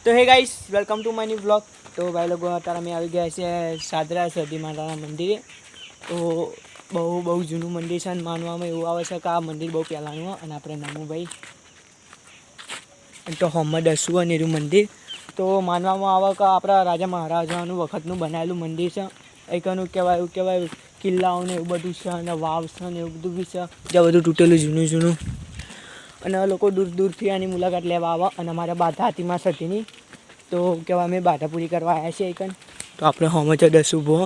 तो hey guys welcome to my new blog. तो भाई लोग अत्यारे अमे આવી ગયા છે સાદરા સદી માતાના મંદિરે। તો બહુ જૂનું મંદિર છે અને માનવામાં એવું આવે છે કે આ મંદિર બહુ પહેલાંનું અને આપણે નમુભાઈ તો હોમદ હસું અને એનું મંદિર તો માનવામાં આવે કે આપણા રાજા મહારાજાનું વખતનું બનાવેલું મંદિર છે। એકનું કહેવાય કિલ્લાઓ ને એવું બધું છે અને વાવ છે ને એવું બધું બી છે જ્યાં બધું તૂટેલું જૂનું અને લોકો દૂર દૂરથી આની મુલાકાત લેવા આવે અને અમારા બાધા હાથીમાં સતીની તો કહેવાય અમે બાધા પૂરી કરવા આવ્યા છીએ એકન। તો આપણે હોમ જ દસ ઊભો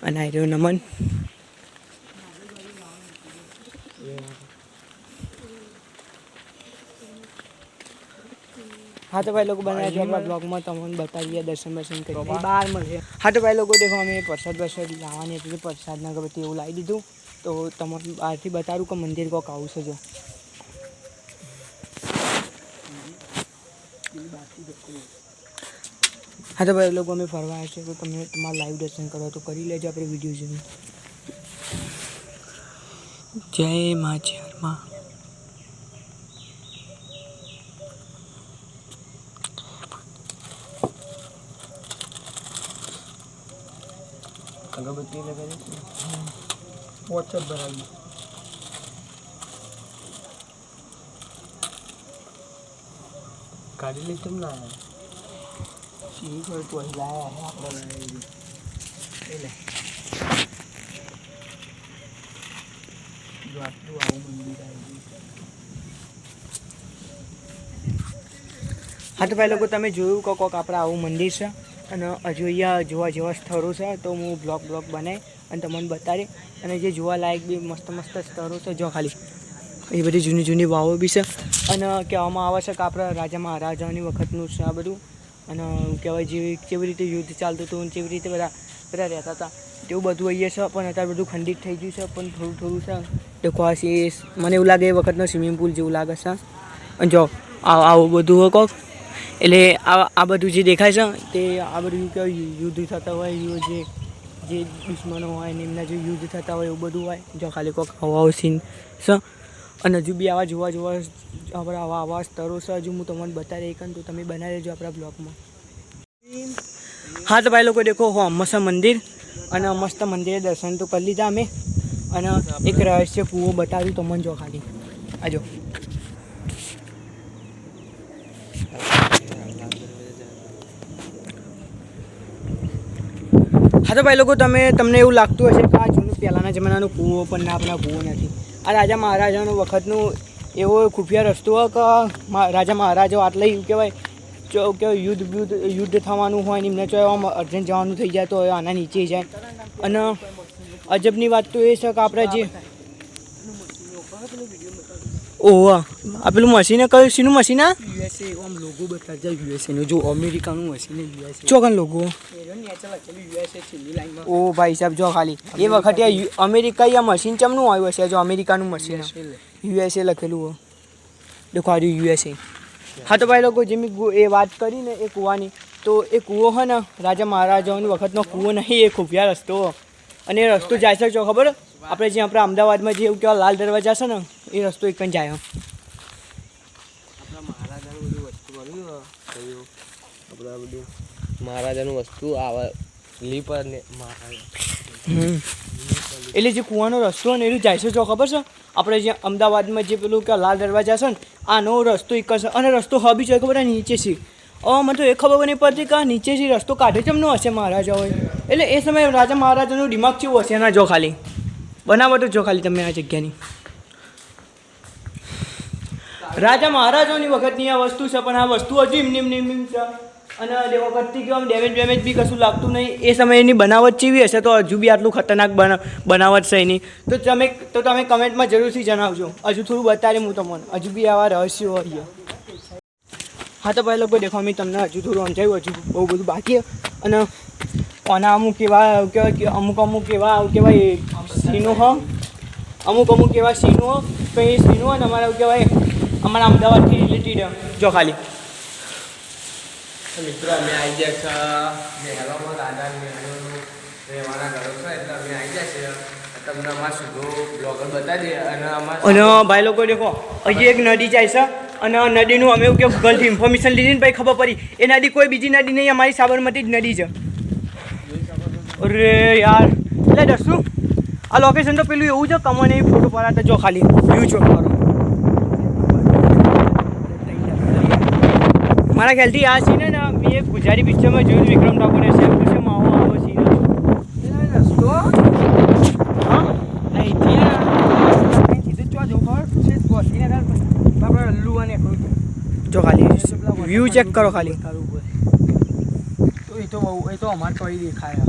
અને આ રહ્યો નમન। हाँ तो भाई लोग बनाया जो अपना ब्लॉग में तमन बताइए दर्शन कर बाहर મળે। हाँ तो भाई लोग देखो અમે प्रसाद लावानी હતી प्रसाद ना गबती એવું લાવી દીધું તો તમને બહારથી બતાવું કે મંદિર કોક આવું છે જો। हाँ तो भाई लोग અમે ફરવા આવ્યા છે તો તમે તમારા લાઈવ દર્શન કરો તો કરી લેજો આપણે વિડીયો જોઈને। જય મા ચરમાં अगरबत्ती लगाई व्हाट्सएप बनाई गाड़ी ले तुम ना सी पर तो लाया है આપણે ले जो આટલું આવું મંદિર આવી। હા તો ભાઈ લોકો તમે જોયું કે કોક આપણે આવું મંદિર છે અને હજુ અહીંયા જોવા જેવા સ્થળો છે તો હું બ્લોગ બનાવી અને તમને બતાવી અને જે જોવા લાયક બી મસ્ત સ્થળો છે જો ખાલી એ બધી જૂની વાવો બી છે અને કહેવામાં આવે છે કે આપણા રાજા મહારાજાની વખતનું છે આ બધું અને કહેવાય કેવી રીતે યુદ્ધ ચાલતું હતું કેવી રીતે બધા રહેતા હતા તેવું બધું અહીંયા છે પણ અત્યારે બધું ખંડિત થઈ ગયું છે પણ થોડું છે દેખો આ મને એવું લાગે એ વખતનો સ્વિમિંગ પુલ જેવું લાગે છે અને જો આવું બધું હોય કોક એટલે આ બધું જે દેખાય છે તે આ બધું કહેવાય યુદ્ધ થતા હોય જે દુશ્મનો હોય ને એમના જે યુદ્ધ થતા હોય એવું બધું હોય જો ખાલી કોઈક આવા સીન છે અને હજુ બી આવા જોવા આપણે આવા સ્થળો છે હજુ હું તમને બતાવી એકન તો તમે બનાવી લેજો આપણા બ્લોગમાં। હા તો ભાઈ લોકો દેખો હો મસ્ત મંદિર અને મસ્ત મંદિરે દર્શન તો કરી લીધા અમે અને એક રહસ્ય કૂવો બતાવ્યું તમને જો ખાલી આજો। हाँ तो भाई लोगों તમને એવું લાગતું હશે કે આ જૂનું પહેલાંના જમાનાનો કૂવો પણ ના આપણા કૂવો નથી। આ રાજા મહારાજાનો વખતનું એવો ખુફિયા રસ્તો હોય કે રાજા મહારાજાઓ આટલે કહેવાય યુદ્ધ થવાનું હોય ને એમને આમ અર્જન્ટ જવાનું થઈ જાય તો આના નીચે જાય અને અજબની વાત તો એ છે કે આપણે જે ઓહ આ પેલું મશીન કયું શીનું મશીન આ યુએસએ આમ લોગો બતાવી જાય યુએસએનું જો અમેરિકાનું મશીન યુએસએ ચોકન લોગો ઓ ભાઈ સાહેબ જો ખાલી એ વખતે અમેરિકા આ મશીન ચમનું આવ્યું હશે જો અમેરિકાનું મશીન યુએસએ લખેલું હોય દેખો આ યુએસએ। હા તો ભાઈ લોકો જે મેં એ વાત કરી ને એ કૂવાની તો એ કૂવો હોય ને રાજા મહારાજાઓની વખતનો કૂવો નહીં એ ખુફિયા રસ્તો અને એ રસ્તો જાય છે જો ખબર આપણે જે આપણા અમદાવાદમાં જે એવું કહેવાય લાલ દરવાજા છે ને એ રસ્તો એક જ જાય આપણા મહારાજાનું બધું વસ્તુ મળ્યું આપણા બધું મહારાજાનું વસ્તુ આવે લીપર ને એટલે જે કૂવાનો રસ્તો ને એનું જાય છે જો ખબર છે આપણે જે અમદાવાદમાં જે પેલું કે લાલ દરવાજા છે ને આનો રસ્તો એક છે અને રસ્તો હબી છે ખબર નીચે છે મને તો એ ખબર નહીં પડતી કે નીચેથી રસ્તો કાઢે ચમનો હશે મહારાજાઓએ એટલે એ સમયે રાજા મહારાજાનું દિમાગ કેવું હશે એના જો ખાલી બનાવટો જો ખાલી તમે આ જગ્યાની રાજા મહારાજાઓની વખતની આ વસ્તુ છે પણ આ વસ્તુ હજુ એમની છે અને વખતથી કેવું આમ ડેમેજ બી કશું લાગતું નહીં એ સમયની બનાવટ કેવી હશે તો હજુ બી આટલું ખતરનાક બનાવટ છે એની તો તમે કમેન્ટમાં જરૂરથી જણાવજો હજુ થોડું બતાવી હું તમને હજુ બી આવા રહસ્યો હોય। હા તો ભાઈ લોકો દેખો મેં તમને હજુ થોડું સમજાવ્યું હજુ બહુ બધું બાકી અને આના અમુક એવા કહેવાય સીનો હો અમુક એવા સીનો તો એ સીનો અને અમારા કહેવાય અમારા અમદાવાદથી રિલેટેડ જો ખાલી મિત્રો અમે આવી ગયા છે મહેલોમાં રાજા મહેલોનું રહેવાના ઘરો છે એટલે અમે આવી ગયા છે તમને અમારા સીધો બ્લોગર બતાવી દે અને ભાઈ લોકો દેખો હજી એક નદી જાય છે અને નદીનું અમે એવું કે ગૂગલથી ઇન્ફોર્મેશન લીધી ને પછી ખબર પડી એ નદી કોઈ બીજી નદી નહીં, અમારી સાબરમતી જ નદી છે. અરે યાર એટલે દસું આ લોકેશન તો પેલું એવું છે કમોને એ ફોટો પડાતા જો ખાલી વ્યૂ ચોક કરો. મારા ખ્યાલથી આ સીન ને મેં એક ગુજરાતી પિક્ચરમાં જોયું વિક્રમ ઠાકોરને સેમ ટુ સેમ આવો સીન રસ્તો હા અહીંથી કીધું ચો જો ખબર છે પહોંચીને આપણે અલ્લુ અને જો ખાલી વ્યૂ ચેક કરો ખાલી. તો એ તો અમારે તો દેખાય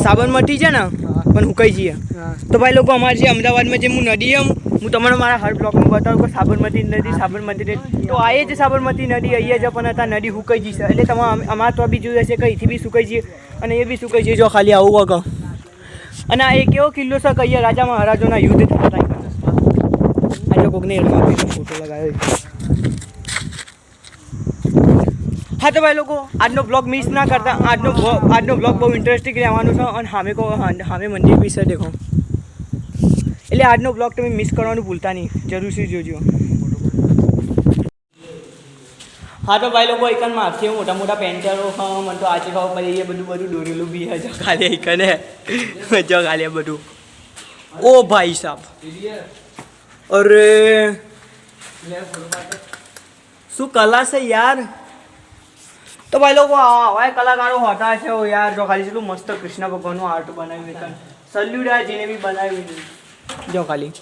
સાબરમતી છે ને પણ હુકાઈ જઈએ તો ભાઈ લોકો અમારે છે અમદાવાદમાં જે હું નદી હું તમને મારા હર બ્લોકમાં બતાવું કે સાબરમતી નદી તો આ છે સાબરમતી નદી અહીંયા જ પણ હતા નદી હુકાઈ જશે એટલે તમારે અમારે તો બી જોયું હશે કે અહીંથી બી સુકાઈ જઈએ અને એ બી સુકાઈ જઈએ જો ખાલી આવું વગર. અને આ એક એવો કિલ્લો છે કે અહીંયા રાજા મહારાજોના યુદ્ધ થતા હતા. આજે કોકને ફોટો લગાવ્યો. હા તો ભાઈ લોકો આજનો બ્લોગ મિસ ના કરતા. આજનો બ્લોગ બહુ ઇન્ટરેસ્ટિંગ રહેવાનું છે અને સામે મંદિર બી છે દેખો. એટલે આજનો બ્લોગ તમે મિસ કરવાનું ભૂલતા નહીં, જરૂરથી જોજો. હા તો ભાઈ લોકો એકન મારથી મોટા મોટા પેન્ટરો મને તો આજે ખબર પડી એ બધું દોરેલું બી હે ખાલી એકને જો ખાલી બધું. ઓ ભાઈ સાહેબ અરે શું કલા છે યાર. તો ભાઈ લોકો આવા કલાકારો હોતા છે યાર જો ખાલી એટલું મસ્ત કૃષ્ણ ભગવાનનું આર્ટ બનાવ્યું. સલ્યુટ જેને બી બનાવ્યું જો ખાલી.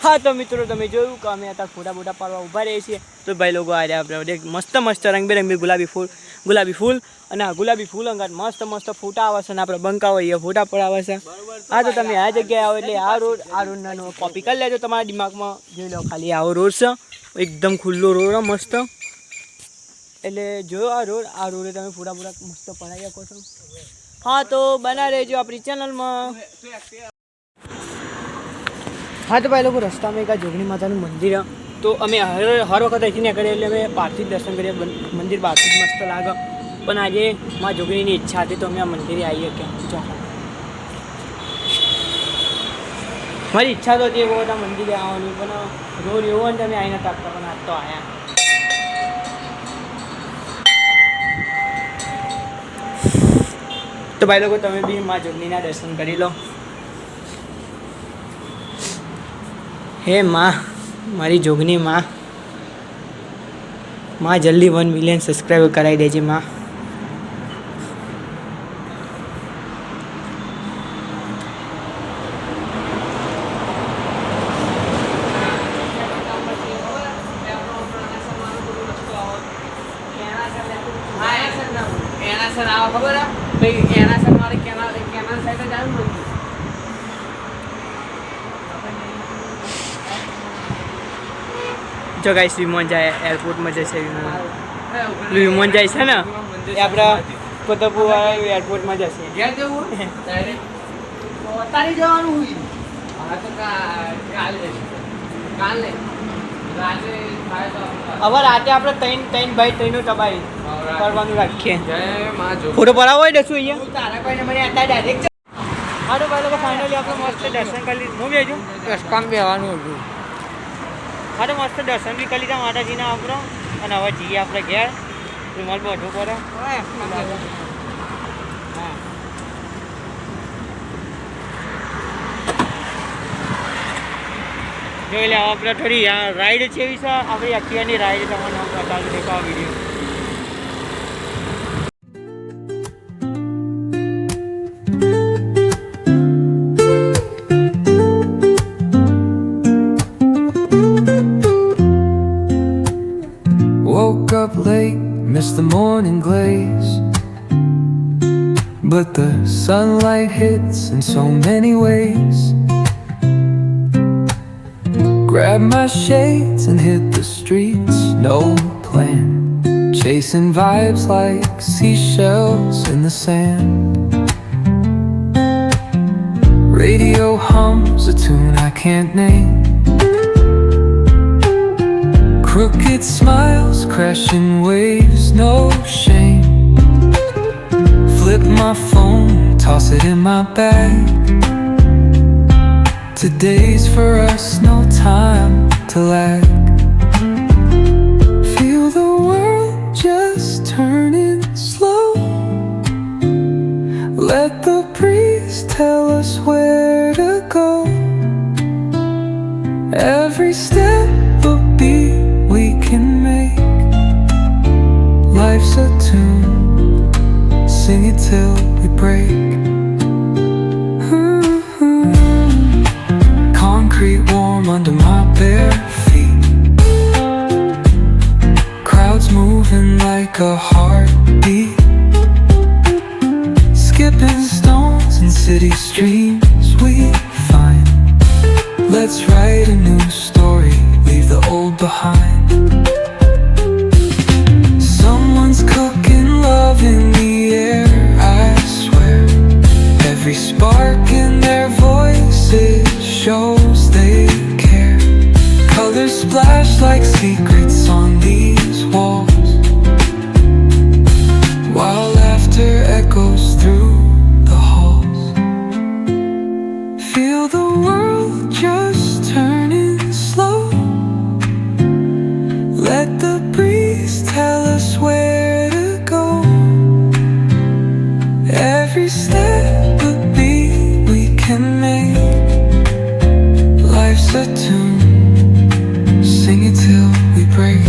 હા તો મિત્રો તમે જોયું કે અમે હતા ફોટા બોટા પાડવા ઊભા રહીએ છીએ તો ભાઈ લોકો આજે આપણે મસ્ત રંગબેરંગી ગુલાબી ફૂલ અને આ ગુલાબી ફૂલ અંગાત મસ્ત ફોટા આવે છે અને આપણે બંકાવો એ ફોટા પડાવે છે. હા તો તમે આ જગ્યાએ આવો એટલે આ રોડનો કોપી કરી લેજો તમારા દિમાગમાં. જોઈ લો ખાલી આવો રોડ છે એકદમ ખુલ્લો રોડ મસ્ત. એટલે જો આ રોડે તમે ફોટા મસ્ત પડાવી શકો છો. હા તો બના રહેજો આપણી ચેનલમાં. હા તો ભાઈ લોકો રસ્તામાં એક આ જોગણી માતાનું મંદિર તો અમે હર વખત અહીંથી નીકળીએ એટલે અમે બહારથી જ દર્શન કરીએ. મંદિર બહારથી જ મસ્ત લાગે પણ આજે મારા જોગણીની ઈચ્છા હતી તો અમે આ મંદિરે આવીએ કે જો મારી ઈચ્છા તો હતી બધા મંદિરે આવવાની પણ રોડ એવો ને તમે આવીને તાકતા પણ આજ તો આવ્યા. તો ભાઈ લોકો તમે બી મા જોગણીના દર્શન કરી લો. હે માં, મારી જોગણી માં, જલ્દી 1 મિલિયન સબસ્ક્રાઈબર કરાવી દેજે માં. એના સર આવા ખબર ભાઈ એના સર મારે કેના સાઈડ જ આવ્યું નથી. જો ગાઈસ વિમાન જાય એરપોર્ટમાં જશે વિમાન જાય છે ને એ આપણા કોતરપુર એરપોર્ટમાં જશે. ઘેર જવું ડાયરેક્ટ તારી જવાનું હોય. હા તો કાલે રાતે થાય તો હવે રાતે આપણે ત્રણ ભાઈ ત્રણનું તબાઈ કરવાનું રાખીએ. જય માં જો ફોટો પડાવો હોય દસું અહીંયા. તારા કોઈને મને અત્યારે ડાયરેક્ટ હા તો ભાઈ લોકો ફાઇનલી આપણે મસ્ત દર્શન કરી લીધું. હું બેજો રસ્તામાં બેવાનું હતું. હા તો મસ્ત દર્શન બી કરી લીધા માતાજીના આપણો અને હવે જઈએ આપણે ઘેર રૂમાલ બધું પડે. જોઈ લે આપણે થોડી રાઈડ છે એવી છે આપણી એક્ટિવાની રાઈડ તમને બતાવી દેખો આ video. Woke up late, missed the morning glaze, but the sunlight hits in so many ways. Grabbed my shades and hit the streets, no plan, chasing vibes like seashells in the sand. Radio hums a tune I can't name, crooked smiles, crashing waves, no shame. Flip my phone, toss it in my bag. Today's for us, no time to lag. Feel the world just turning slow. Let the breeze tell us where to go. Every step a beat we can make. Life's a tune, sing it till we break. Concrete warm under my bare feet. Crowds moving like a heartbeat. Skipping stones in city streams we find. Let's write a new story, leave the old behind. Someone's cooking love in the air, I swear. Every spark in their voices shows they care. Colors splash like secrets on these walls, while laughter echoes through the halls. Feel the world just turning slow. Let the breeze tell us where to go. Every step a beat we can make. Life's a tune, sing it till we break.